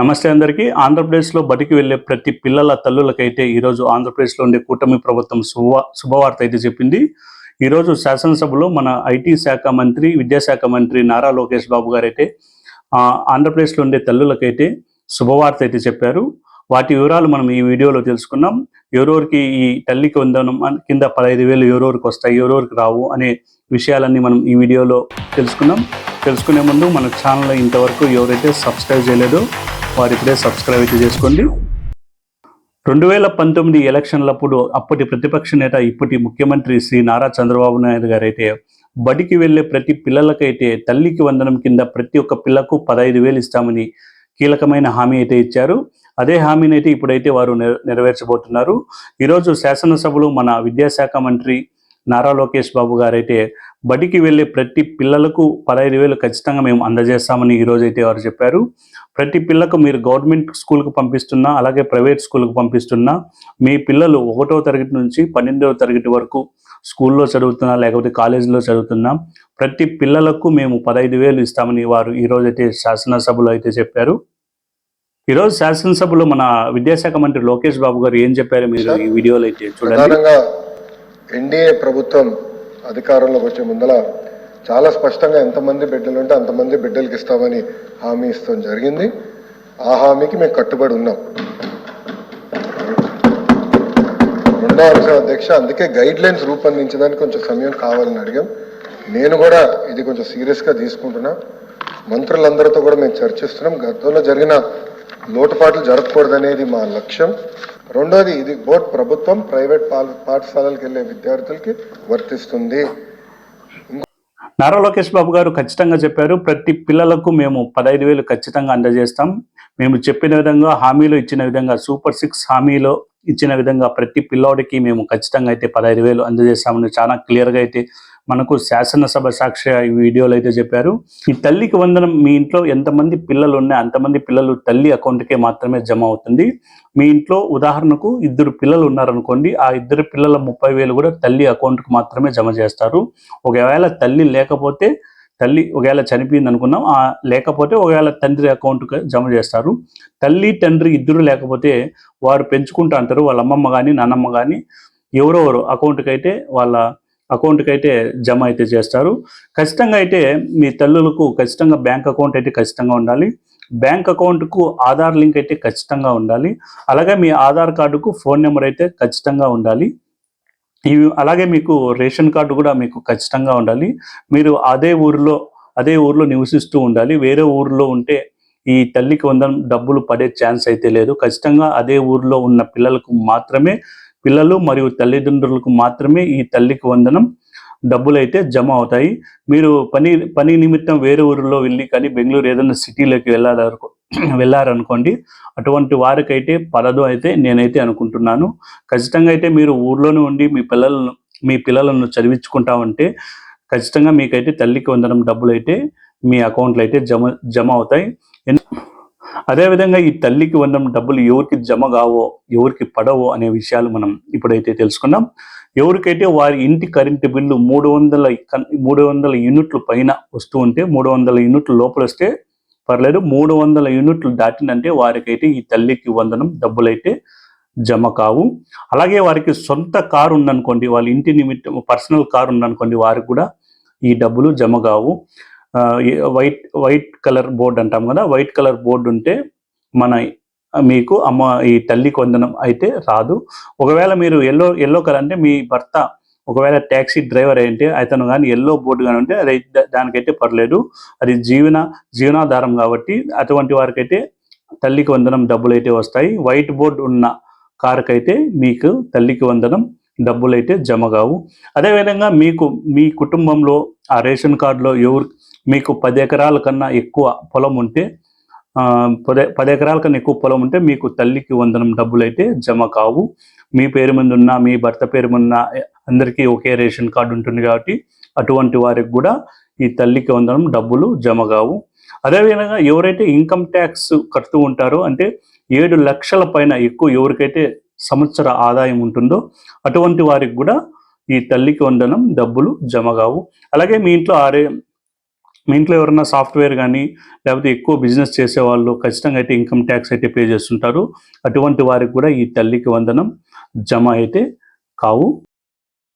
నమస్తే అందరికీ. ఆంధ్రప్రదేశ్లో బడికి వెళ్లే ప్రతి పిల్లల తల్లులకైతే ఈరోజు ఆంధ్రప్రదేశ్లో ఉండే కూటమి ప్రభుత్వం శుభవార్త అయితే చెప్పింది. ఈరోజు శాసనసభలో మన ఐటీ శాఖ మంత్రి, విద్యాశాఖ మంత్రి నారా లోకేష్ బాబు గారు అయితే ఆంధ్రప్రదేశ్లో ఉండే తల్లులకైతే శుభవార్త అయితే చెప్పారు. వాటి వివరాలు మనం ఈ వీడియోలో తెలుసుకున్నాం. ఎవరెవరికి ఈ తల్లికి వందనం కింద 15,000 ఎవరెవరికి వస్తాయి, ఎవరెవరికి రావు అనే విషయాలన్నీ మనం ఈ వీడియోలో తెలుసుకునే ముందు మన ఛానల్ ఇంతవరకు ఎవరైతే సబ్స్క్రైబ్ చేయలేదో వారు ఇప్పుడే సబ్స్క్రైబ్ అయితే చేసుకోండి. 2019 ఎలక్షన్లప్పుడు అప్పటి ప్రతిపక్ష నేత, ఇప్పటి ముఖ్యమంత్రి శ్రీ నారా చంద్రబాబు నాయుడు గారు అయితే బడికి వెళ్లే ప్రతి పిల్లలకైతే తల్లికి వందనం కింద ప్రతి ఒక్క పిల్లకు 15,000 ఇస్తామని కీలకమైన హామీ అయితే ఇచ్చారు. అదే హామీని అయితే ఇప్పుడైతే వారు నెరవేర్చబోతున్నారు. ఈరోజు శాసనసభలో మన విద్యాశాఖ మంత్రి నారా లోకేష్ బాబు గారైతే బడికి వెళ్ళే ప్రతి పిల్లలకు 15,000 ఖచ్చితంగా మేము అందజేస్తామని ఈరోజైతే వారు చెప్పారు. ప్రతి పిల్లకు మీరు గవర్నమెంట్ స్కూల్కి పంపిస్తున్నా, అలాగే ప్రైవేట్ స్కూల్కి పంపిస్తున్నా, మీ పిల్లలు 1వ తరగతి నుంచి 12వ తరగతి వరకు స్కూల్లో చదువుతున్నా లేకపోతే కాలేజీలో చదువుతున్నా ప్రతి పిల్లలకు మేము 15,000 ఇస్తామని వారు ఈరోజైతే శాసనసభలో అయితే చెప్పారు. ఈరోజు శాసనసభలో మన విద్యాశాఖ మంత్రి లోకేష్ బాబు గారు ఏం చెప్పారు మీరు ఈ వీడియోలో అయితే చూడండి. ఎన్డీఏ ప్రభుత్వం అధికారంలోకి వచ్చే ముందల చాలా స్పష్టంగా ఎంతమంది బిడ్డలు ఉంటే అంతమంది బిడ్డలకి ఇస్తామని హామీ ఇస్తాం జరిగింది. ఆ హామీకి మేము కట్టుబడి ఉన్నాం. రెండో అంశం అధ్యక్ష, అందుకే గైడ్ లైన్స్ రూపొందించడానికి కొంచెం సమయం కావాలని అడిగాం. నేను కూడా ఇది కొంచెం సీరియస్గా తీసుకుంటున్నా. మంత్రులందరితో కూడా మేము చర్చిస్తున్నాం. గతంలో జరిగిన లోటుపాట్లు జరగకూడదనేది మా లక్ష్యం. రెండోది, ఇది బోర్డు ప్రభుత్వం ప్రైవేట్ పాఠశాలలకు వెళ్ళే విద్యార్థులకి వర్తిస్తుంది. నారా లోకేష్ బాబు గారు ఖచ్చితంగా చెప్పారు, ప్రతి పిల్లలకు మేము 15,000 ఖచ్చితంగా అందజేస్తాం. మేము చెప్పిన విధంగా, హామీలో ఇచ్చిన విధంగా, సూపర్ 6 హామీలో ఇచ్చిన విధంగా ప్రతి పిల్లోడికి మేము ఖచ్చితంగా అయితే 15,000 అందజేస్తామని చాలా క్లియర్గా అయితే మనకు శాసనసభ సాక్షి ఈ వీడియోలో అయితే చెప్పారు. ఈ తల్లికి వందనం మీ ఇంట్లో ఎంతమంది పిల్లలు ఉన్నాయి అంతమంది పిల్లలు తల్లి అకౌంట్కే మాత్రమే జమ అవుతుంది. మీ ఇంట్లో ఉదాహరణకు 2 పిల్లలు ఉన్నారనుకోండి, ఆ 2 పిల్లల 30,000 కూడా తల్లి అకౌంట్కి మాత్రమే జమ చేస్తారు. ఒకవేళ తల్లి లేకపోతే, తల్లి ఒకవేళ చనిపోయింది అనుకున్నాం, లేకపోతే ఒకవేళ తండ్రి అకౌంట్కి జమ చేస్తారు. తల్లి తండ్రి 2 లేకపోతే వారు పెంచుకుంటూ అంటారు, వాళ్ళ అమ్మమ్మ కానీ నాన్నమ్మ కానీ ఎవరెవరు వాళ్ళ అకౌంట్కి అయితే జమ అయితే చేస్తారు. ఖచ్చితంగా అయితే మీ తల్లులకు ఖచ్చితంగా బ్యాంక్ అకౌంట్ అయితే ఖచ్చితంగా ఉండాలి. బ్యాంక్ అకౌంట్కు ఆధార్ లింక్ అయితే ఖచ్చితంగా ఉండాలి. అలాగే మీ ఆధార్ కార్డుకు ఫోన్ నెంబర్ అయితే ఖచ్చితంగా ఉండాలి. అలాగే మీకు రేషన్ కార్డు కూడా మీకు ఖచ్చితంగా ఉండాలి. మీరు అదే ఊరిలో నివసిస్తూ ఉండాలి. వేరే ఊరిలో ఉంటే ఈ తల్లికి వందనం డబ్బులు పడే ఛాన్స్ అయితే లేదు. ఖచ్చితంగా అదే ఊరిలో ఉన్న పిల్లలు మరియు తల్లిదండ్రులకు మాత్రమే ఈ తల్లికి వందనం డబ్బులు అయితే జమ అవుతాయి. మీరు పని నిమిత్తం వేరే ఊరిలో వెళ్ళి కానీ బెంగళూరు ఏదైనా సిటీలోకి వెళ్ళారనుకోండి, అటువంటి వారికైతే పడదు అయితే నేనైతే అనుకుంటున్నాను. ఖచ్చితంగా అయితే మీరు ఊర్లోనే ఉండి మీ పిల్లలను చదివించుకుంటామంటే ఖచ్చితంగా మీకైతే తల్లికి వందనం డబ్బులు అయితే మీ అకౌంట్లో అయితే జమ అవుతాయి. అదేవిధంగా ఈ తల్లికి వందనం డబ్బులు ఎవరికి జమ కావో, ఎవరికి పడవో అనే విషయాలు మనం ఇప్పుడైతే తెలుసుకున్నాం. ఎవరికైతే వారి ఇంటి కరెంటు బిల్లు 300 యూనిట్లు పైన వస్తూ ఉంటే, 300 యూనిట్లు లోపల వస్తే పర్లేదు, 300 యూనిట్లు దాటినంటే వారికైతే ఈ తల్లికి వందనం డబ్బులు అయితే జమ కావు. అలాగే వారికి సొంత కారు ఉందనుకోండి, వాళ్ళ ఇంటి నిమిత్తం పర్సనల్ కారు ఉందనుకోండి, వారికి కూడా ఈ డబ్బులు జమ కావు. వైట్ కలర్ బోర్డు అంటాం కదా, వైట్ కలర్ బోర్డు ఉంటే మీకు ఈ తల్లికి వందనం అయితే రాదు. ఒకవేళ మీరు ఎల్లో కలర్ అంటే మీ భర్త ఒకవేళ ట్యాక్సీ డ్రైవర్ అయితే అతను కానీ ఎల్లో బోర్డు కానీ ఉంటే దానికైతే పర్లేదు, అది జీవనాధారం కాబట్టి అటువంటి వారికైతే తల్లికి వందనం డబ్బులు అయితే వస్తాయి. వైట్ బోర్డు ఉన్న కారుకైతే మీకు తల్లికి వందనం డబ్బులు అయితే జమ కావు. అదేవిధంగా మీ కుటుంబంలో ఆ రేషన్ కార్డులో మీకు 10 ఎకరాల కన్నా ఎక్కువ పొలం ఉంటే, 10 ఎకరాల కన్నా ఎక్కువ పొలం ఉంటే మీకు తల్లికి వందనం డబ్బులు అయితే జమ కావు. మీ పేరు మీద ఉన్న, మీ భర్త పేరు మీద ఉన్న అందరికీ ఒకే రేషన్ కార్డు ఉంటుంది కాబట్టి అటువంటి వారికి కూడా ఈ తల్లికి వందనం డబ్బులు జమ కావు. అదేవిధంగా ఎవరైతే ఇన్కమ్ ట్యాక్స్ కడుతూ ఉంటారో, అంటే 7 లక్షల పైన ఎక్కువ ఎవరికైతే సంవత్సర ఆదాయం ఉంటుందో అటువంటి వారికి కూడా ఈ తల్లికి వందనం డబ్బులు జమ కావు. అలాగే మీ ఇంట్లో మీ ఇంట్లో ఎవరైనా సాఫ్ట్వేర్ కానీ లేకపోతే ఎక్కువ బిజినెస్ చేసేవాళ్ళు ఖచ్చితంగా అయితే ఇన్కమ్ ట్యాక్స్ అయితే పే చేస్తుంటారు. అటువంటి వారికి కూడా ఈ తల్లికి వందనం జమ అయితే కావు.